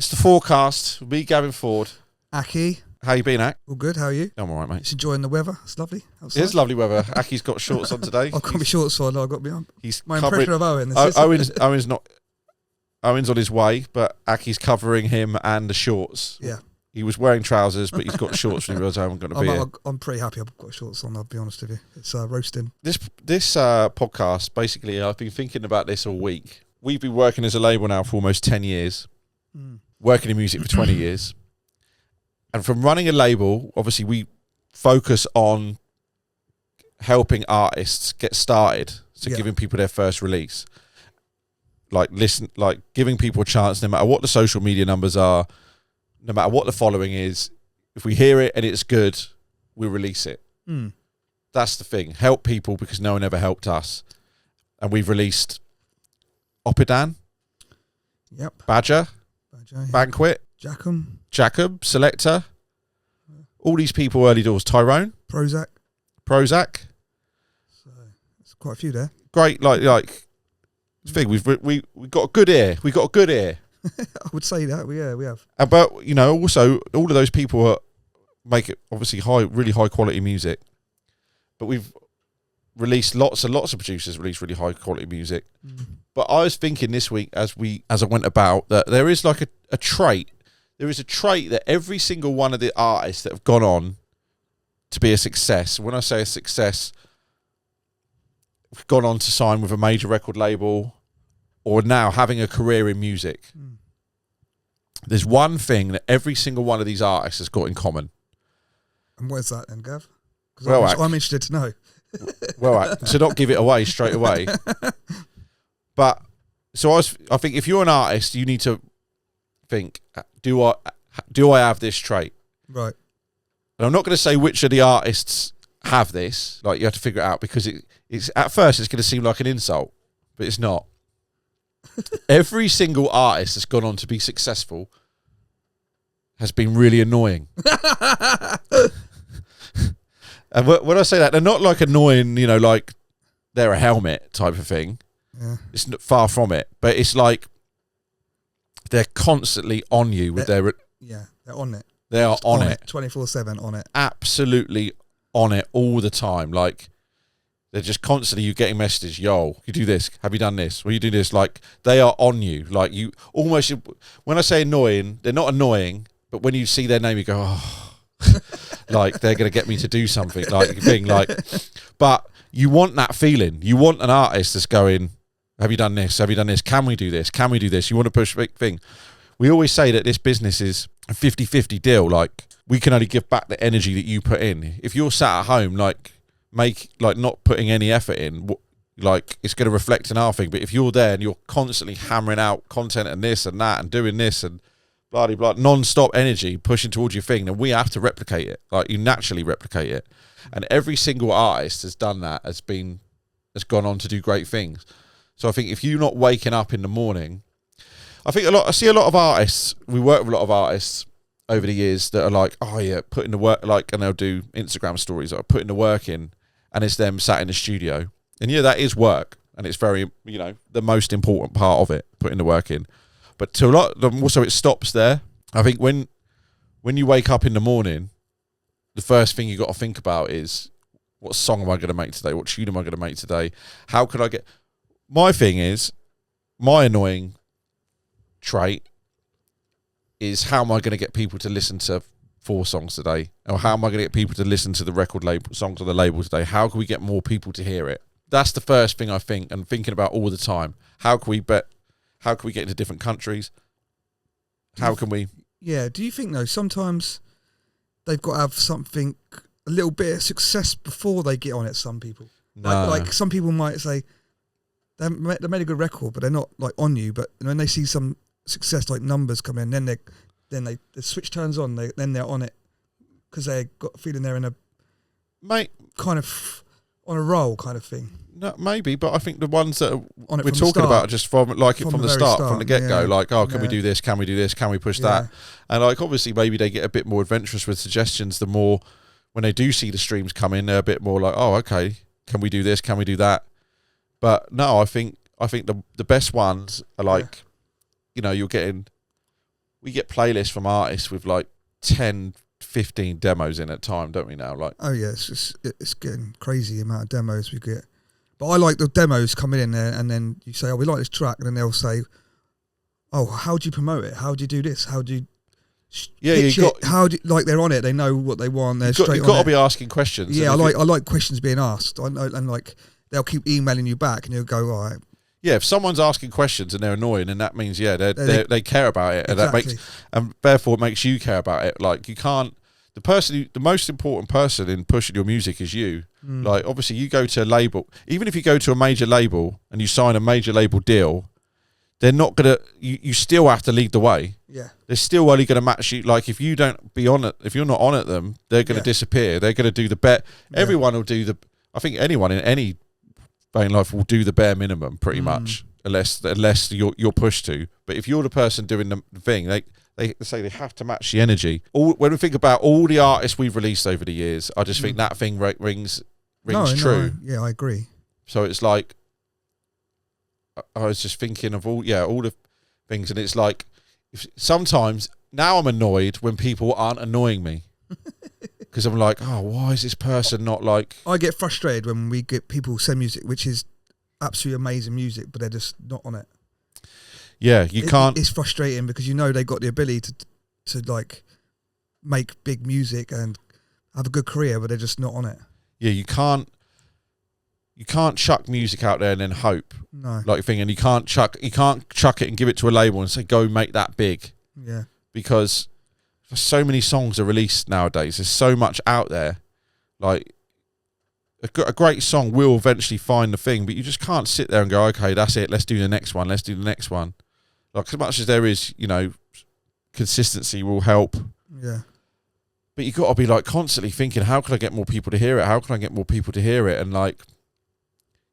It's the FooRcast with me, Gavin, FooR. Aki. How you been, Ak? All good, how are you? I'm all right, mate. Just enjoying the weather. It's lovely outside. It is lovely weather. Aki's got shorts on today. I've got my shorts on. I've got my He's my covering, impression of Owen. Owen's on his way, but Aki's covering him and the shorts. Yeah. He was wearing trousers, but he's got shorts when he realised Owen's going to be here. I'm pretty happy I've got shorts on, I'll be honest with you. It's roasting. This podcast, basically, I've been thinking about this all week. We've been working as a label now for almost 10 years, working in music for 20 years. And from running a label, obviously we focus on helping artists get started. So giving people their first release. Like giving people a chance, no matter what the social media numbers are, no matter what the following is, if we hear it and it's good, we release it. That's the thing. Help people because no one ever helped us. And we've released Oppidan, Badger, Banquet, Jackham, Selector, all these people early doors, Tyrone, Prozac. So there's quite a few there. Great, like thing. We got a good ear. We got a good ear. I would say that. We have. But also all of those people make it obviously really high quality music. But we've released lots and lots of producers release really high quality music. But I was thinking this week as I went about that there is like a trait. There is a trait that every single one of the artists that have gone on to be a success. When I say a success, have gone on to sign with a major record label or now having a career in music. There's one thing that every single one of these artists has got in common. And what is that then, Gav? Because I'm interested to know. Well, to not give it away straight away. But so I think if you're an artist, you need to think, do I have this trait? Right. And I'm not going to say which of the artists have this. Like, you have to figure it out because it's at first it's going to seem like an insult, but it's not. Every single artist that's gone on to be successful has been really annoying. And when I say that, they're not like annoying, like they're a helmet type of thing. Yeah. It's far from it. But it's like they're constantly on you with their... Yeah, they're on it. They are on it. 24/7 on it. Absolutely on it all the time. Like, they're just constantly, you getting messages, yo, you do this, have you done this? Well, you do this. Like, they are on you. Like, you almost... When I say annoying, they're not annoying, but when you see their name, you go, oh... like they're going to get me to do something but you want that feeling. You want an artist that's going, have you done this, can we do this, you want to push a big thing. We always say that this business is a 50-50 deal. Like, we can only give back the energy that you put in. If you're sat at home not putting any effort in, like, it's going to reflect in our thing. But if you're there and you're constantly hammering out content and this and that and doing this and blah, blah, blah, non-stop energy pushing towards your thing, then we have to replicate it. Like, you naturally replicate it. And every single artist has done that, has gone on to do great things. So I think if you're not waking up in the morning, I see a lot of artists, we work with a lot of artists over the years that are like, oh yeah, putting the work, like, and they'll do Instagram stories, like putting the work in, and it's them sat in the studio. And yeah, that is work. And it's very, the most important part of it, putting the work in. But to a lot of them, also, it stops there. I think when you wake up in the morning, the first thing you got to think about is, what song am I going to make today? What tune am I going to make today? How could I get... My thing is, my annoying trait is, how am I going to get people to listen to 4 songs today? Or how am I going to get people to listen to the record label songs on the label today? How can we get more people to hear it? That's the first thing I think and thinking about all the time. How can we get into different countries? How can we... Yeah, do you think, though, sometimes they've got to have something, a little bit of success before they get on it, some people? No. Like some people might say, they made a good record, but they're not, like, on you. But when they see some success, like numbers come in, then the switch turns on, then they're on it. Because they've got a feeling they're in a... Mate... kind of on a roll kind of thing. No, maybe, but I think the ones that we're talking about are just from the start, from the get-go. Yeah. Like, oh, can we do this? Can we do this? Can we push that? And, like, obviously, maybe they get a bit more adventurous with suggestions. The more, when they do see the streams come in, they're a bit more like, oh, okay, can we do this? Can we do that? But no, I think the best ones are like, you're getting we get playlists from artists with like 10, 15 demos in at a time, don't we now? Like, oh yeah, it's getting crazy the amount of demos we get. But I like the demos coming in there, and then you say, "Oh, we like this track," and then they'll say, "Oh, how do you promote it? How do you do this? How do you?" How do like they're on it? They know what they want. They're straight on it. You've got to be asking questions. Yeah, I like questions being asked. I know, and like they'll keep emailing you back, and you'll go, "All right." Yeah, if someone's asking questions and they're annoying, and that means they care about it, and exactly. and therefore it makes you care about it. Like, you can't. The most important person in pushing your music is you. Like, obviously, you go to a label. Even if you go to a major label and you sign a major label deal, they're not gonna. You still have to lead the way. Yeah, they're still only gonna match you. Like, if you don't be on it, if you're not on at them, they're gonna disappear. They're gonna do the bet. Everyone will do the. I think anyone in any vein life will do the bare minimum pretty much, unless you're pushed to. But if you're the person doing the thing, they say they have to match the energy. When we think about all the artists we've released over the years, I just think that thing rings true. No, yeah, I agree. So it's like, I was just thinking of all the things, and it's like, sometimes now I'm annoyed when people aren't annoying me. Because I'm like, oh, why is this person not like... I get frustrated when we get people send music, which is absolutely amazing music, but they're just not on it. Yeah, you can't... It's frustrating because you know they got the ability to like make big music and have a good career, but they're just not on it. Yeah, you can't chuck music out there and then hope. No. Like thing, and you can't chuck it and give it to a label and say, go make that big. Yeah. Because so many songs are released nowadays. There's so much out there. Like, a great song will eventually find the thing, but you just can't sit there and go, okay, that's it, let's do the next one, Like, as much as there is, consistency will help. Yeah. But you got to be like constantly thinking, how can I get more people to hear it? How can I get more people to hear it? And like,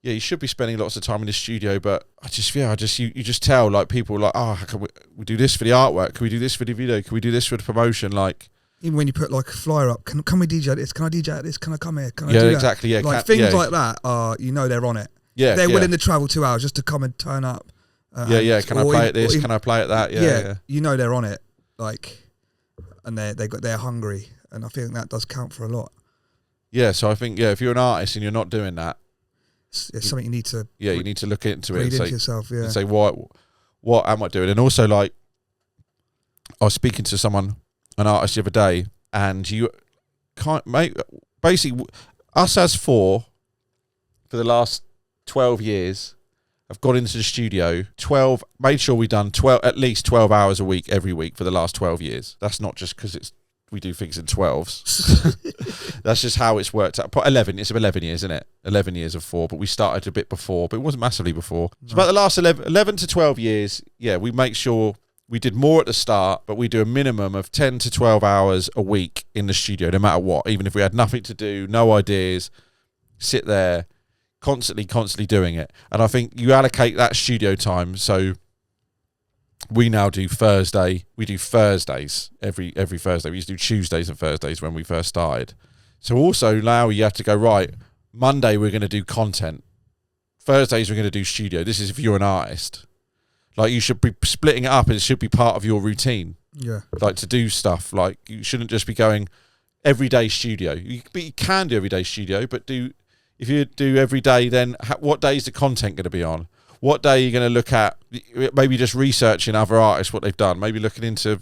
yeah, you should be spending lots of time in the studio, but you just tell, like, people like, oh, can we do this for the artwork? Can we do this for the video? Can we do this for the promotion? Like, even when you put like a flyer up, can we DJ this? Can I DJ this? Can I come here? Can I do that? Exactly. Yeah, like things like that are, they're on it. Yeah, they're willing to travel 2 hours just to come and turn up. Can I play at this? Can I play at that? Yeah. They're on it, like, and they're hungry, and I think that does count for a lot. Yeah, so I think if you're an artist and you're not doing that, it's something you need to. Yeah, you need to look into it and say, into yourself. Yeah, and say what am I doing? And also, like, I was speaking to an artist the other day, and you can't make basically us as FooR for the last 12 years. I've got into the studio, made sure we've done at least 12 hours a week every week for the last 12 years. That's not just because we do things in 12s. That's just how it's worked out. 11, it's 11 years, isn't it? 11 years of FooR, but we started a bit before, but it wasn't massively before. No. So about the last 11 to 12 years, we make sure we did more at the start, but we do a minimum of 10 to 12 hours a week in the studio, no matter what. Even if we had nothing to do, no ideas, sit there, constantly doing it. And I think you allocate that studio time. So we now do Thursday. We do Thursdays every Thursday. We used to do Tuesdays and Thursdays when we first started. So also now you have to go, right, Monday we're going to do content. Thursdays we're going to do studio. This is if you're an artist. Like, you should be splitting it up, and it should be part of your routine. Yeah. Like, to do stuff. Like, you shouldn't just be going everyday studio. You can do everyday studio, but if you do every day, then what day is the content going to be on? What day are you going to look at? Maybe just researching other artists, what they've done. Maybe looking into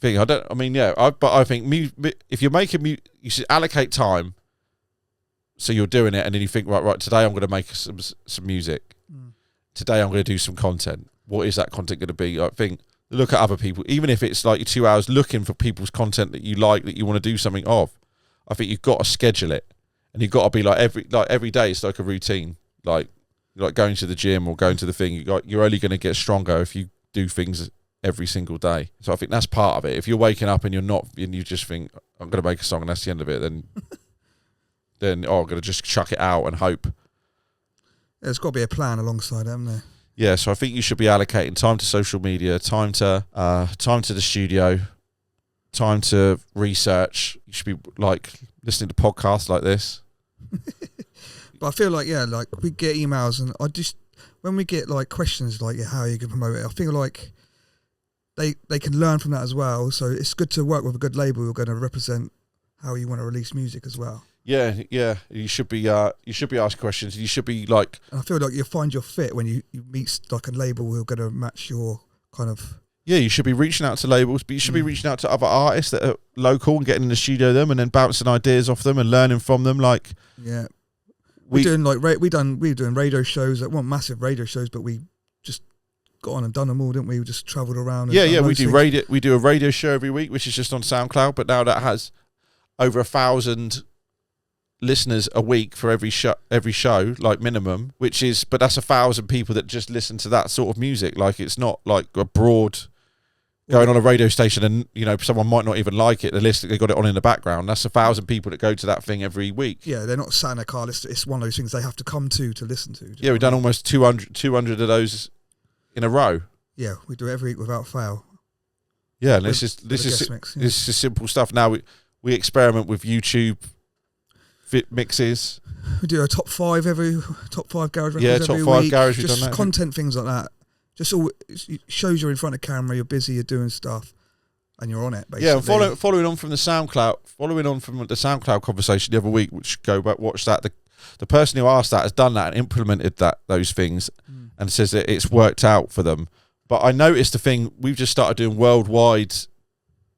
thing. But I think if you're making music, you should allocate time. So you're doing it, and then you think, right, today I'm going to make some music. Today I'm going to do some content. What is that content going to be? I think, look at other people. Even if it's like 2 hours looking for people's content that you like, that you want to do something of, I think you've got to schedule it. And you've got to be like every day it's like a routine. Like going to the gym or going to the thing. You're only going to get stronger if you do things every single day. So I think that's part of it. If you're waking up and you just think, I'm going to make a song and that's the end of it, then I'm going to just chuck it out and hope. There's got to be a plan alongside it, haven't there? Yeah, so I think you should be allocating time to social media, time to the studio, time to research. You should be like listening to podcasts like this. But I feel like we get emails, and when we get like questions like how you can promote it, I feel like they can learn from that as well. So it's good to work with a good label who are going to represent how you want to release music as well. Yeah. You should be asking questions. You should be like. And I feel like you'll find your fit when you meet like a label who are going to match your kind of. Yeah, you should be reaching out to labels, but you should be reaching out to other artists that are local and getting in the studio with them, and then bouncing ideas off them and learning from them. Like, yeah, we're doing like we're doing radio shows that weren't massive radio shows, but we just got on and done them all, didn't we? We just travelled around. And we do radio. We do a radio show every week, which is just on SoundCloud, but now that has over 1,000 listeners a week for every show, like minimum. But that's 1,000 people that just listen to that sort of music. Like, it's not like a broad. Going on a radio station and, you know, someone might not even like it. They got it on in the background. That's 1,000 people that go to that thing every week. Yeah, they're not sat in a car. It's one of those things they have to come to listen to. Yeah, we've done almost 200 of those in a row. Yeah, we do it every week without fail. Yeah, and this is simple stuff. Now we experiment with YouTube fit mixes. We do a top 5 garage records every week. Yeah, top 5 garage. We've just done that. Content things like that. Just all it shows you're in front of camera, you're busy, you're doing stuff, and you're on it. Basically. Yeah, and following on from the SoundCloud conversation the other week, which go back watch that. The person who asked that has done that and implemented those things, and says that it's worked out for them. But I noticed the thing, we've just started doing worldwide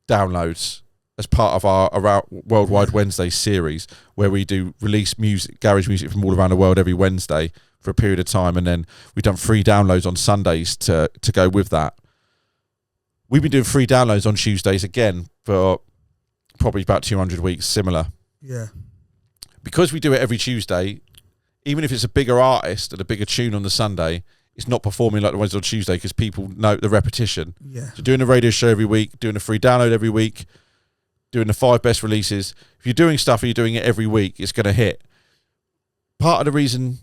downloads as part of our Worldwide Wednesday series, where we do release garage music from all around the world every Wednesday for a period of time, and then we've done free downloads on Sundays to go with that. We've been doing free downloads on Tuesdays again for probably about 200 weeks, similar. Yeah. Because we do it every Tuesday, even if it's a bigger artist and a bigger tune on the Sunday, it's not performing like the ones on Tuesday because people know the repetition. Yeah. So doing a radio show every week, doing a free download every week, doing the 5 best releases. If you're doing stuff and you're doing it every week, it's going to hit. Part of the reason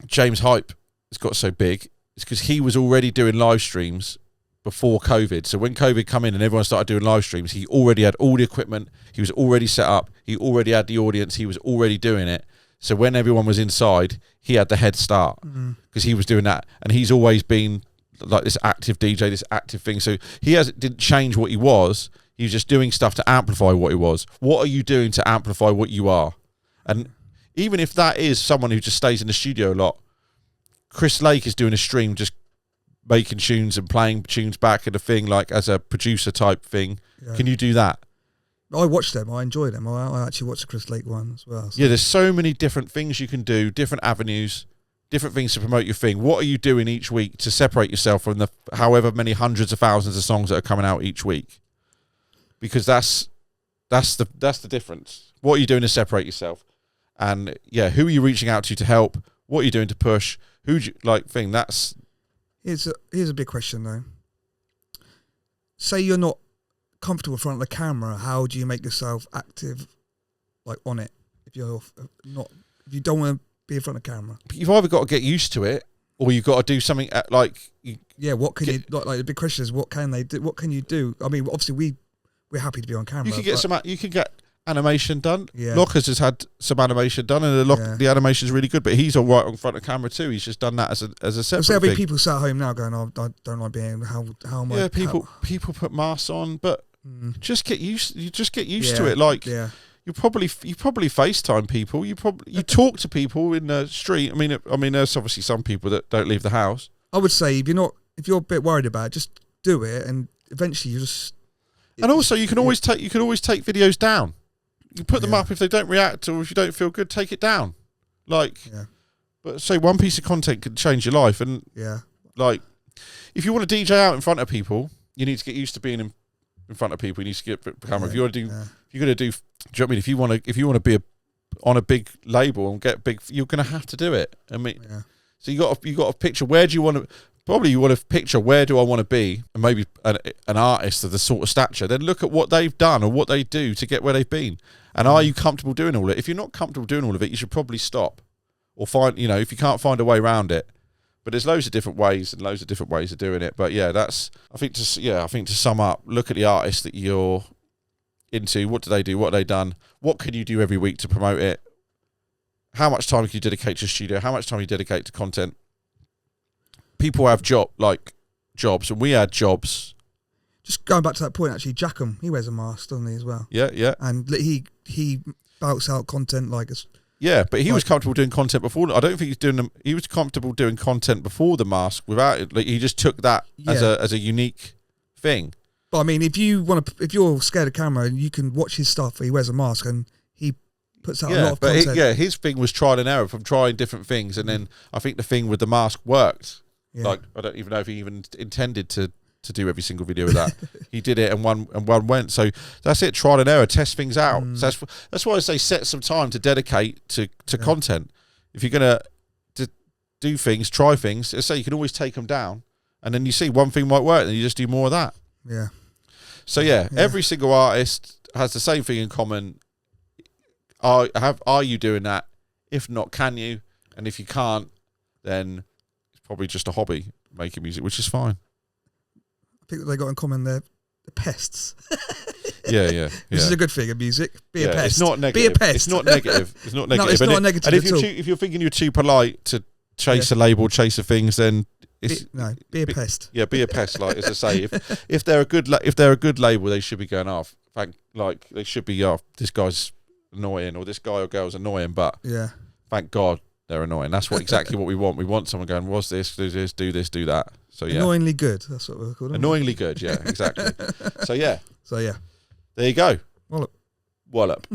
James Hype has got so big is because he was already doing live streams before COVID. So when COVID come in and everyone started doing live streams, he already had all the equipment, he was already set up, he already had the audience, he was already doing it. So when everyone was inside, he had the head start because he was doing that. And he's always been like this active DJ, this active thing. So he didn't change what he was just doing stuff to amplify what he was. What are you doing to amplify what you are? And even if that is someone who just stays in the studio a lot, Chris Lake is doing a stream just making tunes and playing tunes back and a thing, like as a producer type thing. Yeah. Can you do that? I watch them. I enjoy them. I actually watch the Chris Lake one as well. So. Yeah, there's so many different things you can do, different avenues, different things to promote your thing. What are you doing each week to separate yourself from the however many hundreds of thousands of songs that are coming out each week? Because that's the difference. What are you doing to separate yourself? And yeah, who are you reaching out to help? What are you doing to push? Here's a big question though. Say you're not comfortable in front of the camera, how do you make yourself active, like on it? If you don't want to be in front of the camera, you've either got to get used to it, or you've got to do something what can you like? The big question is, what can they do? What can you do? I mean, obviously we're happy to be on camera. You can get animation done. Yeah. Lockers has had some animation done, and the animation's really good. But he's all right on front of camera too. He's just done that as a separate thing. There'll be people sat at home now going, "Oh, I don't like being how am I?" Yeah, people put masks on, but just get used. You just get used to it. Like you probably FaceTime people. You talk to people in the street. I mean, there's obviously some people that don't leave the house. I would say if you're a bit worried about it, just do it, and eventually you just. And also, you can always take videos down. You put them up if they don't react, or if you don't feel good, take it down. But say one piece of content could change your life, and if you want to DJ out in front of people, you need to get used to being in front of people. You need to get the camera. If you want to do, do you know what I mean? If you want to be on a big label and get big, you're going to have to do it. I mean, so you got to picture where do you want to. Probably you want to picture where do I want to be, and maybe an artist of the sort of stature. Then look at what they've done or what they do to get where they've been, and are you comfortable doing all of it? If you're not comfortable doing all of it, you should probably stop, or find if you can't find a way around it. But there's loads of different ways and loads of different ways of doing it. But I think to sum up, look at the artists that you're into. What do they do? What have they done? What can you do every week to promote it? How much time can you dedicate to studio? How much time you dedicate to content? People have jobs, and we had jobs. Just going back to that point, actually, Jackham, he wears a mask, doesn't he, as well? Yeah. And he bouts out content like us. Yeah, but he was comfortable doing content before. I don't think he's doing them. He was comfortable doing content before the mask without it. Like, he just took that as a unique thing. But I mean, if you're scared of camera, you can watch his stuff. He wears a mask and he puts out a lot of content. His thing was trial and error from trying different things, and then I think the thing with the mask worked. Yeah. Like, I don't even know if he even intended to do every single video with that. He did it and one went. So that's it, trial and error, test things out. So that's why I say set some time to dedicate to content. If you're going to do things, try things, let's say you can always take them down, and then you see one thing might work, and you just do more of that. Yeah. So every single artist has the same thing in common. Are you doing that? If not, can you? And if you can't, then it's probably just a hobby, making music, which is fine. I think they got in common they're pests. Yeah. This is a good thing in music. Be a pest. It's not negative. Be a pest. It's not negative. It's not negative. No, it's not negative and at all. if you're thinking you're too polite to chase a label, chase a things, then be a pest. Yeah, be a pest. Like as I say, if they're a good label, they should be going off. They should be this guy's annoying or this guy or girl's annoying, but thank God they're annoying. That's exactly what we want. We want someone going, what's this, do this, do this, do that. So annoyingly good. That's what we're called. Annoyingly good. Yeah, exactly. So there you go. Wallop. Wallop.